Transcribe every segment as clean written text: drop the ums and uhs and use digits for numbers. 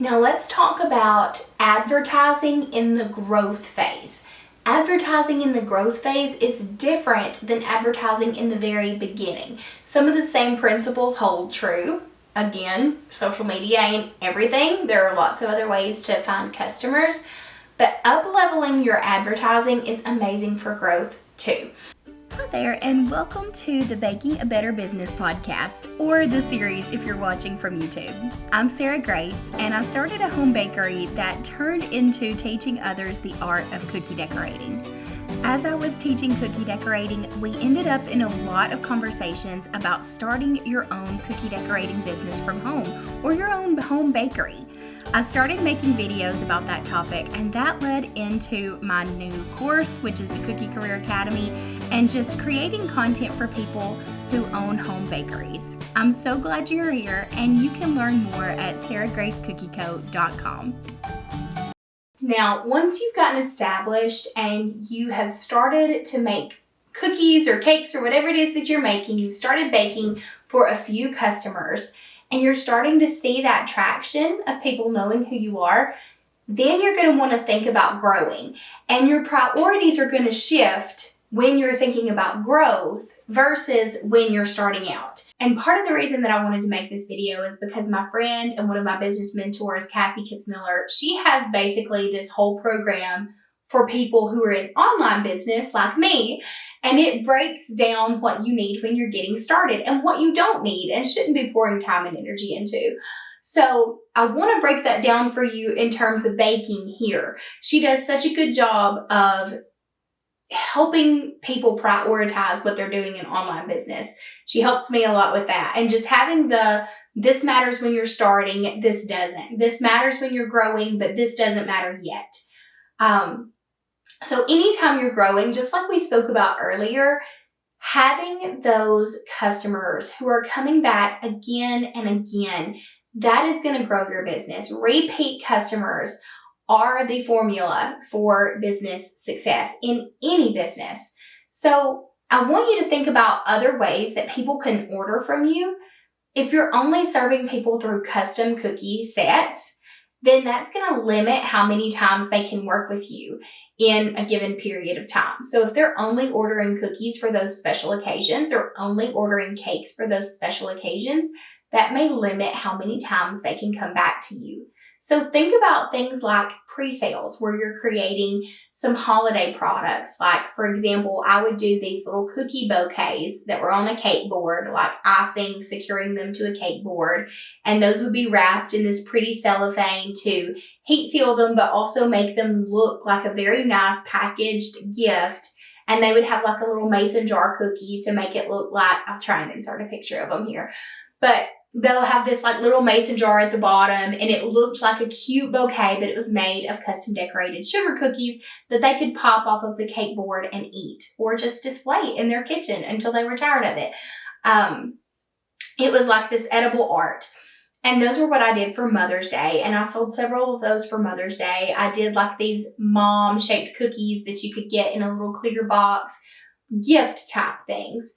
Now let's talk about advertising in the growth phase. Advertising in the growth phase is different than advertising in the very beginning. Some of the same principles hold true. Again, social media ain't everything. There are lots of other ways to find customers, but up-leveling your advertising is amazing for growth too. Hi there, and welcome to the Baking a Better Business podcast, or the series if you're watching from YouTube. I'm Sarah Grace, and I started a home bakery that turned into teaching others the art of cookie decorating. As I was teaching cookie decorating, we ended up in a lot of conversations about starting your own cookie decorating business from home, or your own home bakery. I started making videos about that topic, and that led into my new course, which is the Cookie Career Academy, and just creating content for people who own home bakeries. I'm so glad you're here, and you can learn more at sarahgracecookie.com. Now, once you've gotten established and you have started to make cookies or cakes or whatever it is that you're making, you've started baking for a few customers, and you're starting to see that traction of people knowing who you are, then you're going to want to think about growing. And your priorities are going to shift when you're thinking about growth versus when you're starting out. And part of the reason that I wanted to make this video is because my friend and one of my business mentors, Cassie Kitzmiller, she has basically this whole program for people who are in online business like me. And it breaks down what you need when you're getting started and what you don't need and shouldn't be pouring time and energy into. So I want to break that down for you in terms of baking here. She does such a good job of helping people prioritize what they're doing in online business. She helps me a lot with that. And just having this matters when you're starting, this doesn't. This matters when you're growing, but this doesn't matter yet. So anytime you're growing, just like we spoke about earlier, having those customers who are coming back again and again, that is going to grow your business. Repeat customers are the formula for business success in any business. So I want you to think about other ways that people can order from you. If you're only serving people through custom cookie sets, then that's going to limit how many times they can work with you in a given period of time. So if they're only ordering cookies for those special occasions or only ordering cakes for those special occasions, that may limit how many times they can come back to you. So think about things like pre-sales where you're creating some holiday products. Like, for example, I would do these little cookie bouquets that were on a cake board, like icing, securing them to a cake board. And those would be wrapped in this pretty cellophane to heat seal them, but also make them look like a very nice packaged gift. And they would have like a little mason jar cookie to make it look like, I'll try and insert a picture of them here, but they'll have this like little mason jar at the bottom, and it looked like a cute bouquet, but it was made of custom decorated sugar cookies that they could pop off of the cake board and eat, or just display in their kitchen until they were tired of it. It was like this edible art. And those were what I did for Mother's Day. And I sold several of those for Mother's Day. I did like these mom-shaped cookies that you could get in a little clear box, gift type things.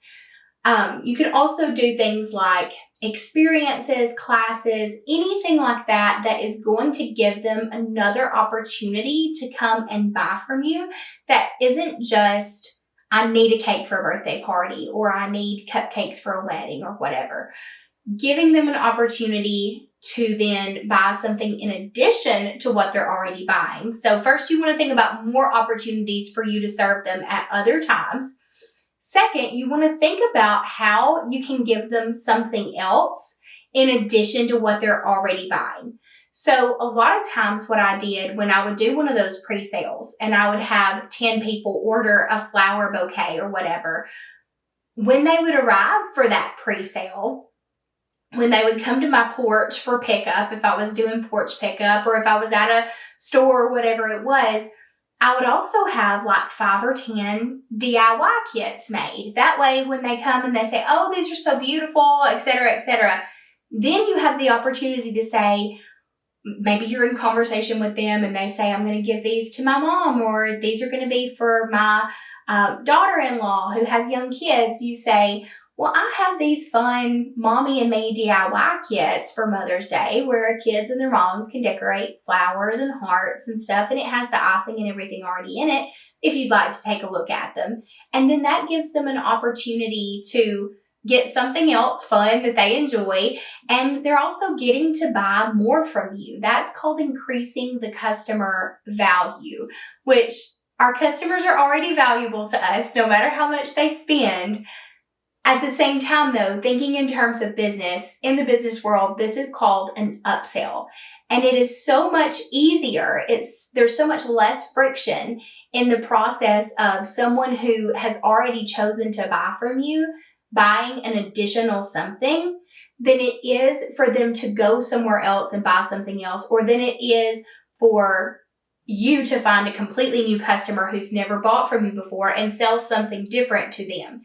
You can also do things like experiences, classes, anything like that that is going to give them another opportunity to come and buy from you that isn't just, I need a cake for a birthday party or I need cupcakes for a wedding or whatever. Giving them an opportunity to then buy something in addition to what they're already buying. So first you want to think about more opportunities for you to serve them at other times. Second, you want to think about how you can give them something else in addition to what they're already buying. So a lot of times what I did when I would do one of those pre-sales and I would have 10 people order a flower bouquet or whatever, when they would arrive for that pre-sale, when they would come to my porch for pickup, if I was doing porch pickup or if I was at a store or whatever it was, I would also have like 5 or 10 DIY kits made. That way, when they come and they say, oh, these are so beautiful, et cetera, then you have the opportunity to say, maybe you're in conversation with them and they say, I'm going to give these to my mom, or these are going to be for my daughter-in-law who has young kids. You say, well, I have these fun mommy and me DIY kits for Mother's Day where kids and their moms can decorate flowers and hearts and stuff, and it has the icing and everything already in it if you'd like to take a look at them. And then that gives them an opportunity to get something else fun that they enjoy, and they're also getting to buy more from you. That's called increasing the customer value, which our customers are already valuable to us no matter how much they spend. At the same time, though, thinking in terms of business, in the business world, this is called an upsell. And it is so much easier. There's so much less friction in the process of someone who has already chosen to buy from you buying an additional something than it is for them to go somewhere else and buy something else, or than it is for you to find a completely new customer who's never bought from you before and sell something different to them.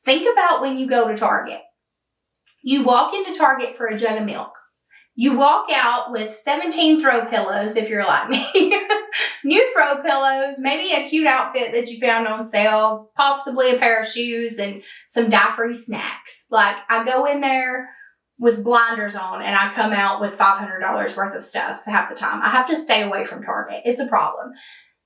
Think about when you go to Target. You walk into Target for a jug of milk. You walk out with 17 throw pillows if you're like me. New throw pillows, maybe a cute outfit that you found on sale, possibly a pair of shoes and some dye-free snacks. Like, I go in there with blinders on and I come out with $500 worth of stuff half the time. I have to stay away from Target. It's a problem.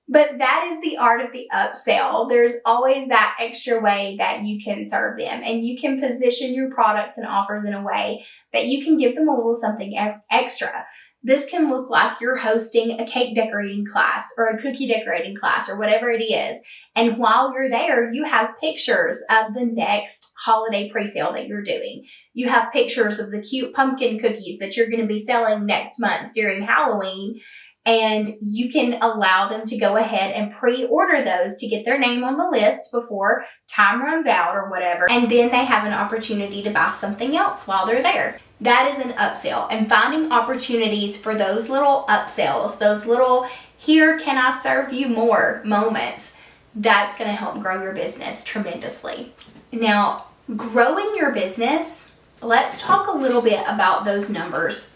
But that is the art of the upsell. There's always that extra way that you can serve them, and you can position your products and offers in a way that you can give them a little something extra. This can look like you're hosting a cake decorating class or a cookie decorating class or whatever it is. And while you're there, you have pictures of the next holiday pre-sale that you're doing. You have pictures of the cute pumpkin cookies that you're going to be selling next month during Halloween. And you can allow them to go ahead and pre-order those to get their name on the list before time runs out or whatever. And then they have an opportunity to buy something else while they're there. That is an upsell. And finding opportunities for those little upsells, those little here can I serve you more moments, that's going to help grow your business tremendously. Now, growing your business, let's talk a little bit about those numbers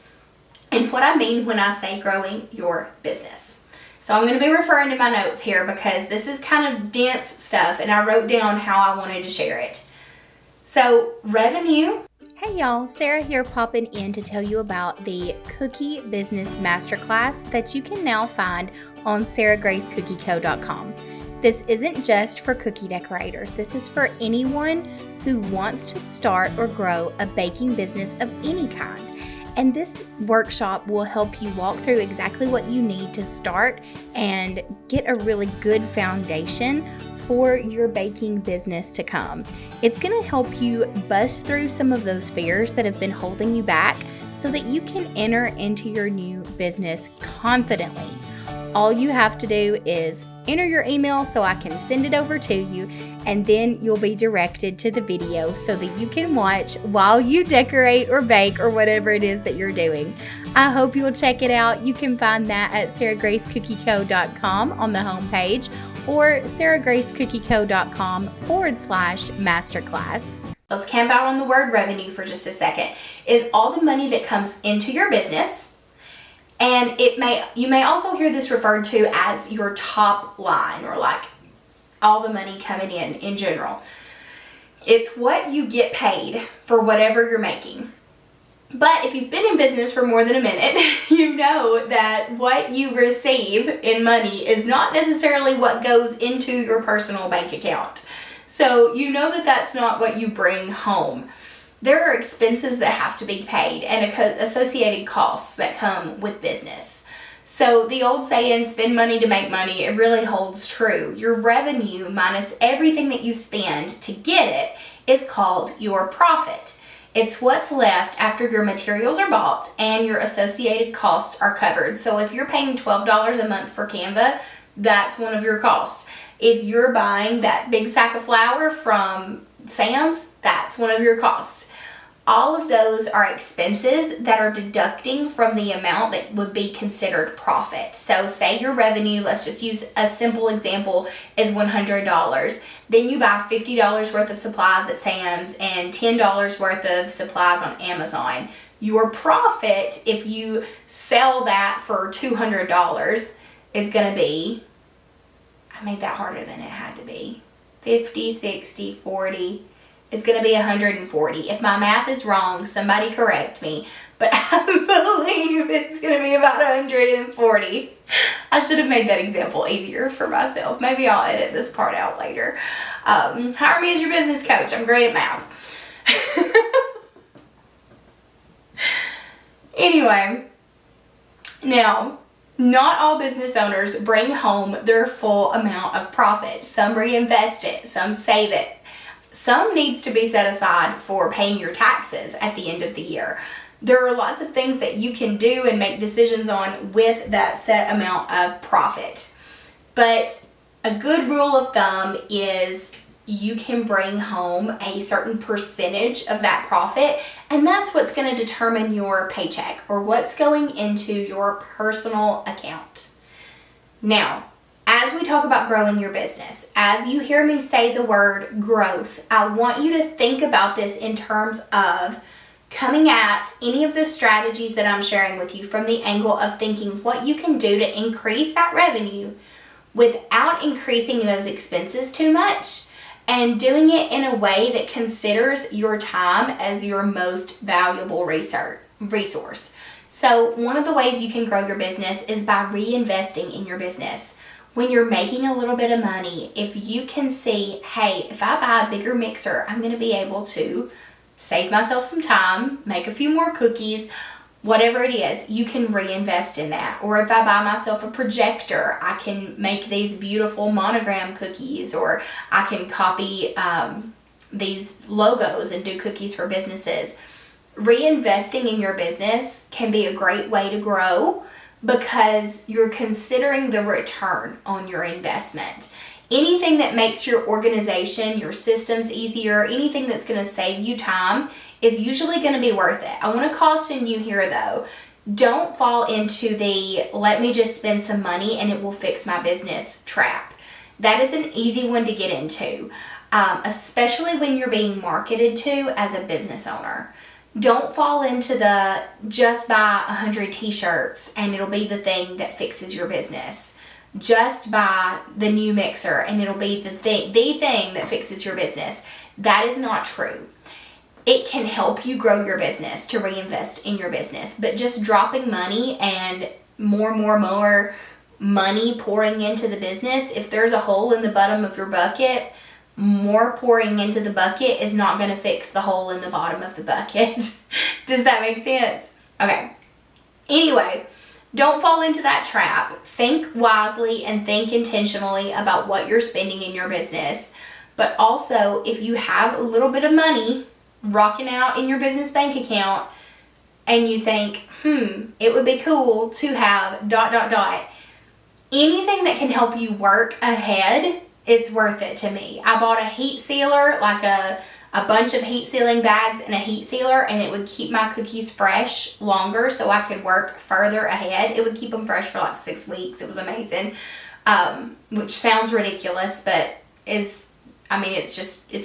and what I mean when I say growing your business. So I'm going to be referring to my notes here because this is kind of dense stuff and I wrote down how I wanted to share it. So revenue. Hey y'all, Sarah here popping in to tell you about the Cookie Business Masterclass that you can now find on sarahgracecookieco.com. This isn't just for cookie decorators. This is for anyone who wants to start or grow a baking business of any kind. And this workshop will help you walk through exactly what you need to start and get a really good foundation for your baking business to come. It's going to help you bust through some of those fears that have been holding you back so that you can enter into your new business confidently. All you have to do is enter your email so I can send it over to you, and then you'll be directed to the video so that you can watch while you decorate or bake or whatever it is that you're doing. I hope you'll check it out. You can find that at sarahgracecookieco.com on the homepage or sarahgracecookieco.com/masterclass. Let's camp out on the word revenue for just a second. Is all the money that comes into your business. And you may also hear this referred to as your top line, or like all the money coming in general. It's what you get paid for whatever you're making. But if you've been in business for more than a minute, you know that what you receive in money is not necessarily what goes into your personal bank account. So you know that that's not what you bring home. There are expenses that have to be paid and associated costs that come with business. So the old saying, spend money to make money, it really holds true. Your revenue minus everything that you spend to get it is called your profit. It's what's left after your materials are bought and your associated costs are covered. So if you're paying $12 a month for Canva, that's one of your costs. If you're buying that big sack of flour from Sam's, that's one of your costs. All of those are expenses that are deducting from the amount that would be considered profit. So say your revenue, let's just use a simple example, is $100. Then you buy $50 worth of supplies at Sam's and $10 worth of supplies on Amazon. Your profit, if you sell that for $200, is going to be, I made that harder than it had to be, 50, 60, 40, is going to be 140. If my math is wrong, somebody correct me, but I believe it's going to be about 140. I should have made that example easier for myself. Maybe I'll edit this part out later. Hire me as your business coach. I'm great at math. Anyway, now, not all business owners bring home their full amount of profit. Some reinvest it, some save it. Some needs to be set aside for paying your taxes at the end of the year. There are lots of things that you can do and make decisions on with that set amount of profit. But a good rule of thumb is you can bring home a certain percentage of that profit, and that's what's going to determine your paycheck or what's going into your personal account. Now, as we talk about growing your business, as you hear me say the word growth, I want you to think about this in terms of coming at any of the strategies that I'm sharing with you from the angle of thinking what you can do to increase that revenue without increasing those expenses too much, and doing it in a way that considers your time as your most valuable resource. So one of the ways you can grow your business is by reinvesting in your business. When you're making a little bit of money, if you can see, hey, if I buy a bigger mixer, I'm going to be able to save myself some time, make a few more cookies, whatever it is, you can reinvest in that. Or if I buy myself a projector, I can make these beautiful monogram cookies, or I can copy these logos and do cookies for businesses. Reinvesting in your business can be a great way to grow because you're considering the return on your investment. Anything that makes your organization, your systems easier, anything that's going to save you time is usually going to be worth it. I want to caution you here though, don't fall into the let me just spend some money and it will fix my business trap. That is an easy one to get into, especially when you're being marketed to as a business owner. Don't fall into the just buy 100 t-shirts and it'll be the thing that fixes your business. Just buy the new mixer and it'll be the thing that fixes your business. That is not true. It can help you grow your business to reinvest in your business, but just dropping money and more money pouring into the business, if there's a hole in the bottom of your bucket, more pouring into the bucket is not going to fix the hole in the bottom of the bucket. Does that make sense? Okay. Anyway, don't fall into that trap. Think wisely and think intentionally about what you're spending in your business. But also, if you have a little bit of money rocking out in your business bank account and you think, it would be cool to have ... anything that can help you work ahead, it's worth it to me. I bought a heat sealer, like a bunch of heat sealing bags and a heat sealer, and it would keep my cookies fresh longer so I could work further ahead. It would keep them fresh for like 6 weeks. It was amazing, which sounds ridiculous, but it's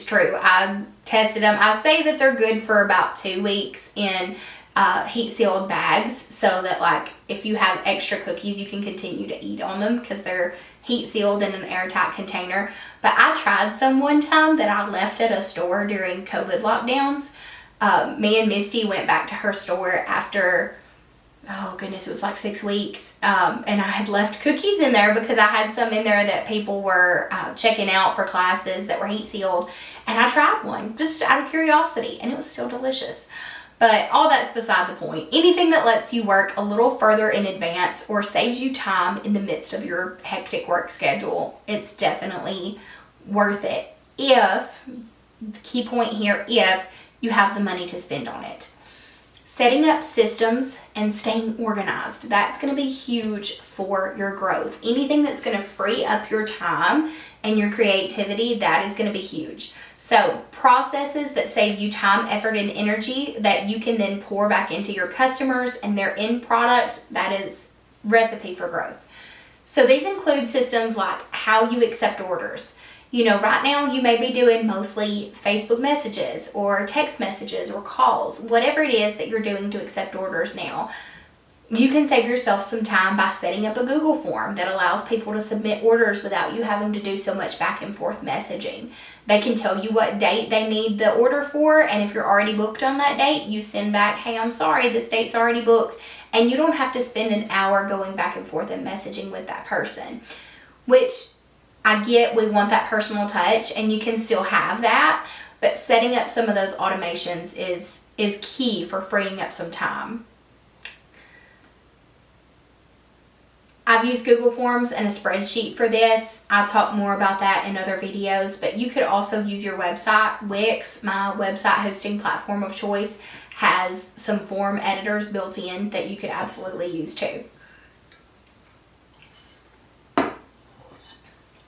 true. I tested them. I say that they're good for about 2 weeks in heat sealed bags so that like if you have extra cookies, you can continue to eat on them because they're heat sealed in an airtight container. But I tried some one time that I left at a store during COVID lockdowns. Me and Misty went back to her store after, it was like 6 weeks. And I had left cookies in there because I had some in there that people were checking out for classes that were heat sealed. And I tried one just out of curiosity and it was still delicious. But all that's beside the point. Anything that lets you work a little further in advance or saves you time in the midst of your hectic work schedule, it's definitely worth it. If you have the money to spend on it. Setting up systems and staying organized, that's going to be huge for your growth. Anything that's going to free up your time and your creativity, that is going to be huge. So processes that save you time, effort, and energy that you can then pour back into your customers and their end product, that is recipe for growth. So these include systems like how you accept orders. Right now you may be doing mostly Facebook messages or text messages or calls, whatever it is that you're doing to accept orders now. You can save yourself some time by setting up a Google form that allows people to submit orders without you having to do so much back and forth messaging. They can tell you what date they need the order for, and if you're already booked on that date, you send back, hey, I'm sorry, this date's already booked, and you don't have to spend an hour going back and forth and messaging with that person, which I get, we want that personal touch, and you can still have that, but setting up some of those automations is key for freeing up some time. I've used Google Forms and a spreadsheet for this. I'll talk more about that in other videos, but you could also use your website. Wix, my website hosting platform of choice, has some form editors built in that you could absolutely use too.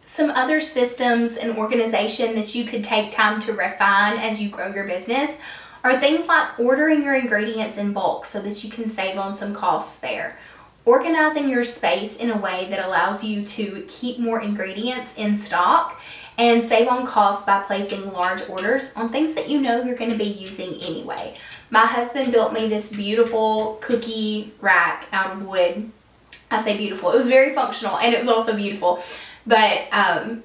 Some other systems and organization that you could take time to refine as you grow your business are things like ordering your ingredients in bulk so that you can save on some costs there. Organizing your space in a way that allows you to keep more ingredients in stock and save on costs by placing large orders on things that you know you're going to be using anyway. My husband built me this beautiful cookie rack out of wood. I say beautiful. It was very functional and it was also beautiful. But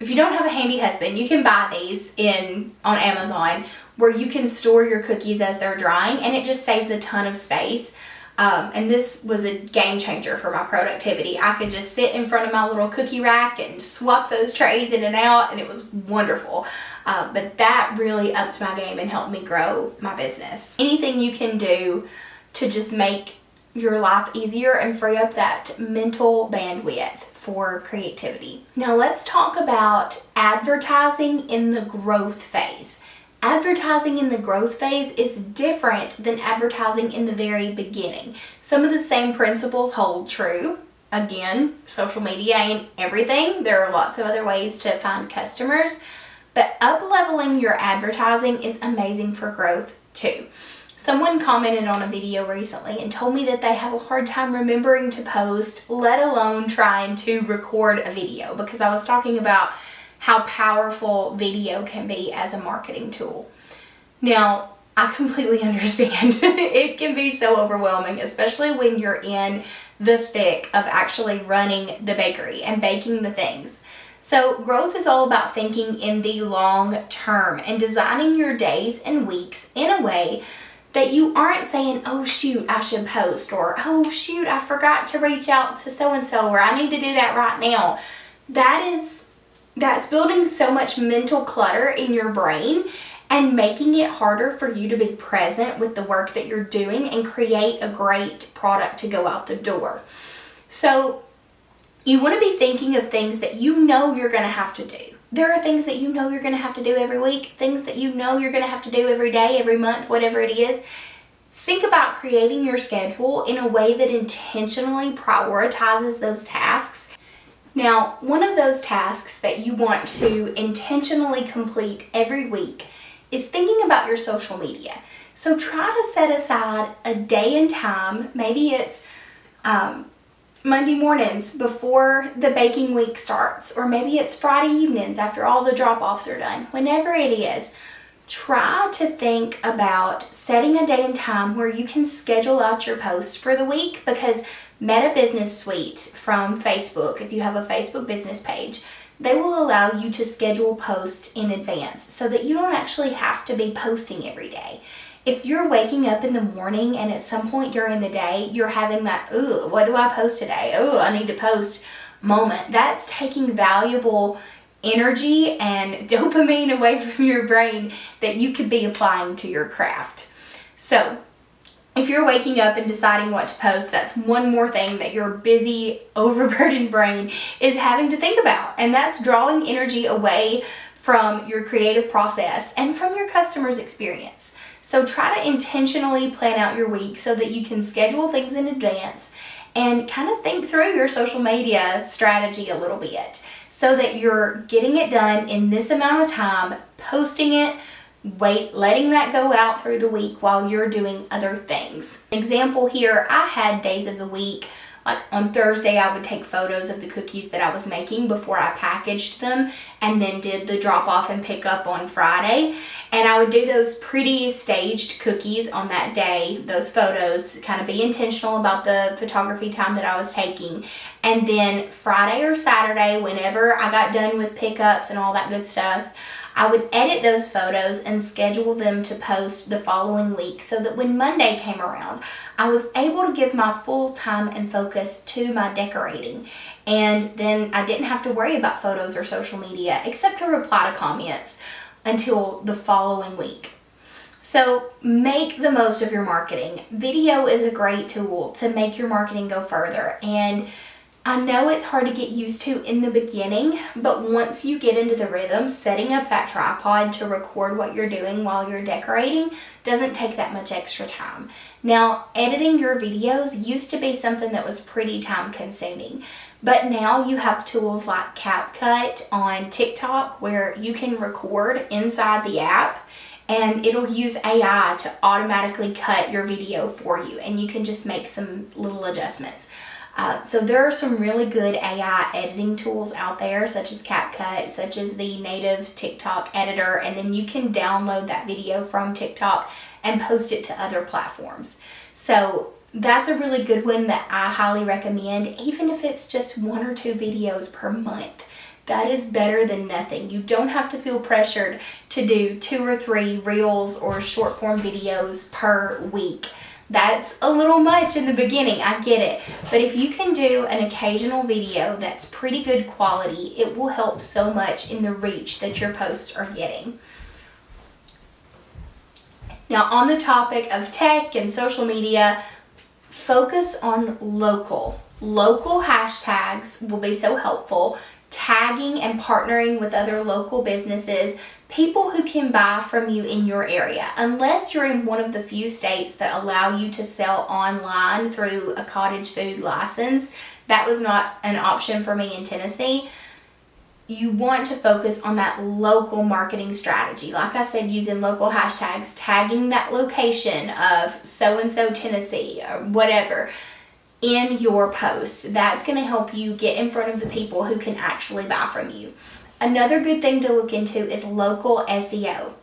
if you don't have a handy husband, you can buy these on Amazon where you can store your cookies as they're drying, and it just saves a ton of space. And this was a game changer for my productivity. I could just sit in front of my little cookie rack and swap those trays in and out, and it was wonderful. But that really upped my game and helped me grow my business. Anything you can do to just make your life easier and free up that mental bandwidth for creativity. Now let's talk about advertising in the growth phase. Advertising in the growth phase is different than advertising in the very beginning. Some of the same principles hold true. Again, social media ain't everything. There are lots of other ways to find customers, but up-leveling your advertising is amazing for growth too. Someone commented on a video recently and told me that they have a hard time remembering to post, let alone trying to record a video, because I was talking about how powerful video can be as a marketing tool. Now, I completely understand. It can be so overwhelming, especially when you're in the thick of actually running the bakery and baking the things. So growth is all about thinking in the long term and designing your days and weeks in a way that you aren't saying, oh shoot, I should post, or oh shoot, I forgot to reach out to so-and-so, or I need to do that right now. That's building so much mental clutter in your brain and making it harder for you to be present with the work that you're doing and create a great product to go out the door. So you want to be thinking of things that you know you're going to have to do. There are things that you know you're going to have to do every week, things that you know you're going to have to do every day, every month, whatever it is. Think about creating your schedule in a way that intentionally prioritizes those tasks. Now, one of those tasks that you want to intentionally complete every week is thinking about your social media. So try to set aside a day and time. Maybe it's Monday mornings before the baking week starts, or maybe it's Friday evenings after all the drop-offs are done. Whenever it is, try to think about setting a day and time where you can schedule out your posts for the week, because Meta Business Suite from Facebook, if you have a Facebook business page, they will allow you to schedule posts in advance so that you don't actually have to be posting every day. If you're waking up in the morning and at some point during the day you're having that, ooh, what do I post today? Ooh, I need to post moment. That's taking valuable energy and dopamine away from your brain that you could be applying to your craft. So if you're waking up and deciding what to post, that's one more thing that your busy, overburdened brain is having to think about. And that's drawing energy away from your creative process and from your customer's experience. So try to intentionally plan out your week so that you can schedule things in advance and kind of think through your social media strategy a little bit so that you're getting it done in this amount of time, posting it, letting that go out through the week while you're doing other things. Example here, I had days of the week Like on Thursday, I would take photos of the cookies that I was making before I packaged them and then did the drop off and pick up on Friday. And I would do those pretty staged cookies on that day, those photos, kind of be intentional about the photography time that I was taking. And then Friday or Saturday, whenever I got done with pickups and all that good stuff, I would edit those photos and schedule them to post the following week so that when Monday came around, I was able to give my full time and focus to my decorating. And then I didn't have to worry about photos or social media except to reply to comments until the following week. So make the most of your marketing. Video is a great tool to make your marketing go further. And I know it's hard to get used to in the beginning, but once you get into the rhythm, setting up that tripod to record what you're doing while you're decorating doesn't take that much extra time. Now, editing your videos used to be something that was pretty time consuming, but now you have tools like CapCut on TikTok where you can record inside the app and it'll use AI to automatically cut your video for you, and you can just make some little adjustments. So there are some really good AI editing tools out there, such as CapCut, such as the native TikTok editor, and then you can download that video from TikTok and post it to other platforms. So that's a really good one that I highly recommend, even if it's just 1 or 2 videos per month. That is better than nothing. You don't have to feel pressured to do 2 or 3 reels or short form videos per week. That's a little much in the beginning, I get it. But if you can do an occasional video that's pretty good quality, it will help so much in the reach that your posts are getting. Now, on the topic of tech and social media, focus on local. Local hashtags will be so helpful. Tagging and partnering with other local businesses, people who can buy from you in your area. Unless you're in one of the few states that allow you to sell online through a cottage food license, that was not an option for me in Tennessee. You want to focus on that local marketing strategy. Like I said, using local hashtags, tagging that location of so-and-so Tennessee or whatever in your post. That's going to help you get in front of the people who can actually buy from you. Another good thing to look into is local SEO.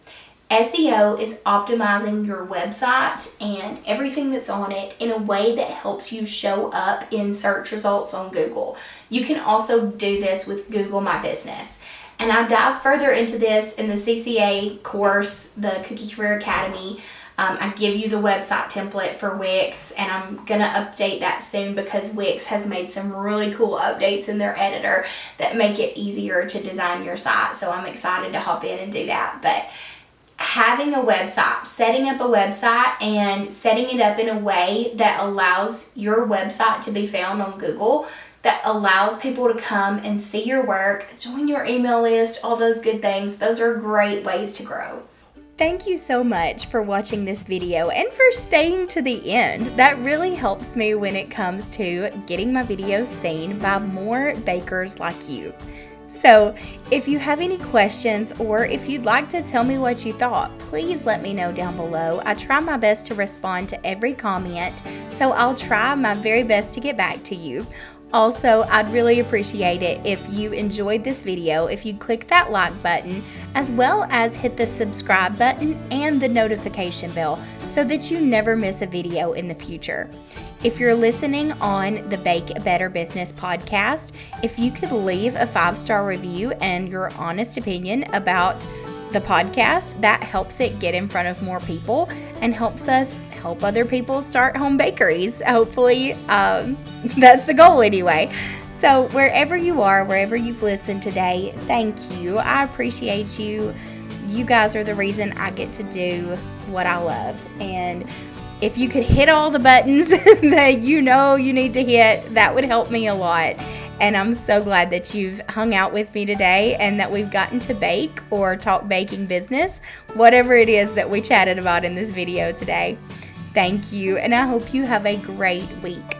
SEO is optimizing your website and everything that's on it in a way that helps you show up in search results on Google. You can also do this with Google My Business. And I dive further into this in the CCA course, the Cookie Career Academy. I give you the website template for Wix, and I'm going to update that soon because Wix has made some really cool updates in their editor that make it easier to design your site. So I'm excited to hop in and do that. But having a website, setting up a website and setting it up in a way that allows your website to be found on Google, that allows people to come and see your work, join your email list, all those good things. Those are great ways to grow. Thank you so much for watching this video and for staying to the end. That really helps me when it comes to getting my videos seen by more bakers like you. So if you have any questions or if you'd like to tell me what you thought, please let me know down below. I try my best to respond to every comment, so I'll try my very best to get back to you. Also, I'd really appreciate it if you enjoyed this video, if you click that like button, as well as hit the subscribe button and the notification bell so that you never miss a video in the future. If you're listening on the Bake a Better Business podcast, if you could leave a 5-star review and your honest opinion about the podcast, that helps it get in front of more people and helps us help other people start home bakeries. Hopefully, that's the goal anyway. So wherever you are, wherever you've listened today, thank you. I appreciate you. You guys are the reason I get to do what I love. And if you could hit all the buttons that you know you need to hit, that would help me a lot. And I'm so glad that you've hung out with me today and that we've gotten to bake or talk baking business, whatever it is that we chatted about in this video today. Thank you, and I hope you have a great week.